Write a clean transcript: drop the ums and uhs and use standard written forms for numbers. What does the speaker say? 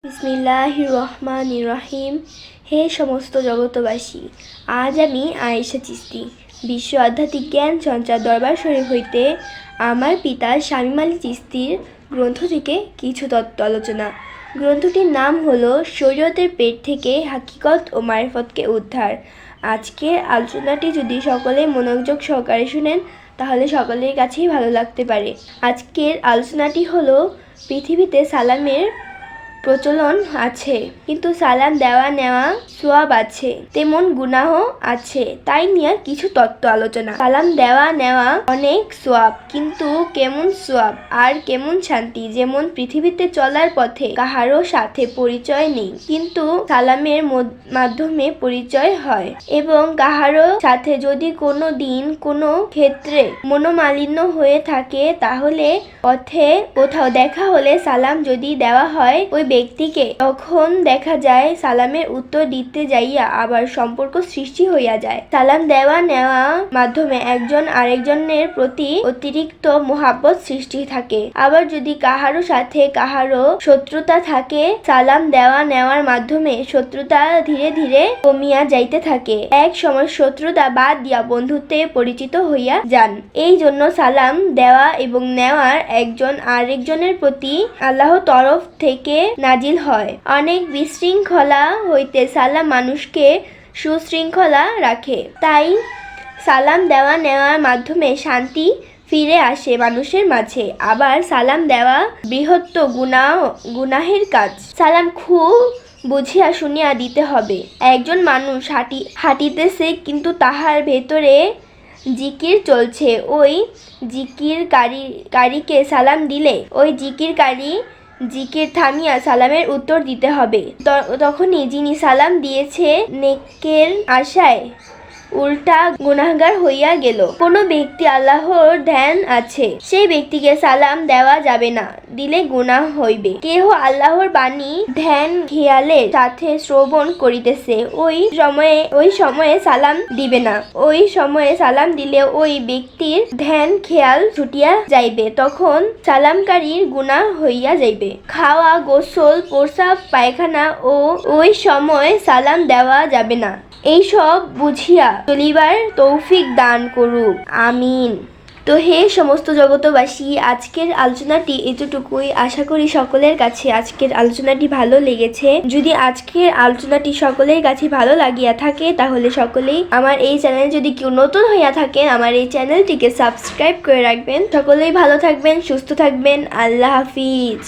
বিসমিল্লাহির রহমানির রহিম। হে সমস্ত জগতবাসী, আজ আমি আয়েশা চিশতি বিশ্ব আধ্যাত্মিক জ্ঞান সঞ্চার দরবার শরীফ হইতে আমার পিতা শামীম আলী চিশতির গ্রন্থ থেকে কিছু তত্ত্ব আলোচনা। গ্রন্থটির নাম হলো শরীয়তের পেট থেকে হাকিকত ও মারিফতকে উদ্ধার। আজকের আলোচনাটি যদি সকলে মনোযোগ সহকারে শুনেন তাহলে সকলের কাছেই ভালো লাগতে পারে। আজকের আলোচনাটি হলো পৃথিবীতে সালামের প্রচলন আছে, কিন্তু সালাম দেওয়া নেওয়া সোয়াব আছে, তেমন গুনাহ আছে, তাই নিয়ে কিছু তত্ত্ব আলোচনা। সালাম দেওয়া নেওয়া অনেক সোয়াব, কিন্তু কেমন সোয়াব আর কেমন শান্তি। যেমন পৃথিবীতে চলার পথে কাহারও সাথে পরিচয় নেই, কিন্তু সালামের মাধ্যমে পরিচয় হয়, এবং কাহারও সাথে যদি কোনো দিন কোনো ক্ষেত্রে মনোমালিন্য হয়ে থাকে তাহলে পথে কোথাও দেখা হলে সালাম যদি দেওয়া হয় ওই ব্যক্তিকে, তখন দেখা যায় সালামের উত্তর দিতে যাইয়া আবার সম্পর্ক সৃষ্টি হইয়া যায়। সালাম দেওয়া নেওয়া মাধ্যমে একজন আরেকজনের প্রতি অতিরিক্ত মোহাব্বত সৃষ্টি থাকে। আবার যদি কাহারো সাথে কাহারো শত্রুতা থাকে, সালাম দেওয়া নেওয়ার মাধ্যমে শত্রুতা ধীরে ধীরে কমিয়া যাইতে থাকে। এক সময় শত্রুতা বাদ দিয়া বন্ধুত্বে পরিচিত হইয়া যান। এই জন্য সালাম দেওয়া এবং নেওয়ার একজন আরেকজনের প্রতি আল্লাহর তরফ থেকে নাজিল হয়। অনেক বিশৃঙ্খলা হইতে সালাম মানুষকে সুশৃঙ্খলা রাখে। তাই সালাম দেওয়া নেওয়ার মাধ্যমে শান্তি ফিরে আসে মানুষের মাঝে। আবার সালাম দেওয়া বৃহৎ গুনাহের কাজ। সালাম খুব বুঝিয়া শুনিয়া দিতে হবে। একজন মানুষ হাঁটিতেছে, কিন্তু তাহার ভেতরে জিকির চলছে, ওই জিকিরকারীকে সালাম দিলে ওই জিকির থামিয়া সালামের উত্তর দিতে হবে। তখনই যিনি সালাম দিয়েছে নেকের আশায় উল্টা গুনাহগার হইয়া গেল। কোনো ব্যক্তি আল্লাহর ধ্যান আছে, সেই ব্যক্তিকে সালাম দেওয়া যাবে না, দিলে গুনাহ হইবে। কেহ আল্লাহর বাণী ধ্যান খেয়ালের সাথে শ্রবণ করিতেছে, ওই সময়ে সালাম দিবে না। ওই সময়ে সালাম দিলে ওই ব্যক্তির ধ্যান খেয়াল ছুটিয়া যাইবে, তখন সালামকারীর গুনাহ হইয়া যাইবে। খাওয়া, গোসল, প্রস্রাব, পায়খানা ও ওই সময় সালাম দেওয়া যাবে না। এইসব বুঝিয়া চলিবার তৌফিক দান করুক, আমিন। তো হে সমস্ত জগতবাসী, আজকের আলোচনাটি এতটুকুই। আশা করি সকলের কাছে আজকের আলোচনাটি ভালো লেগেছে। যদি আজকের আলোচনাটি সকলের কাছে ভালো লাগিয়া থাকে তাহলে সকলেই আমার এই চ্যানেল, যদি কেউ নতুন হইয়া থাকেন, আমার এই চ্যানেলটিকে সাবস্ক্রাইব করে রাখবেন। সকলেই ভালো থাকবেন, সুস্থ থাকবেন। আল্লাহ হাফিজ।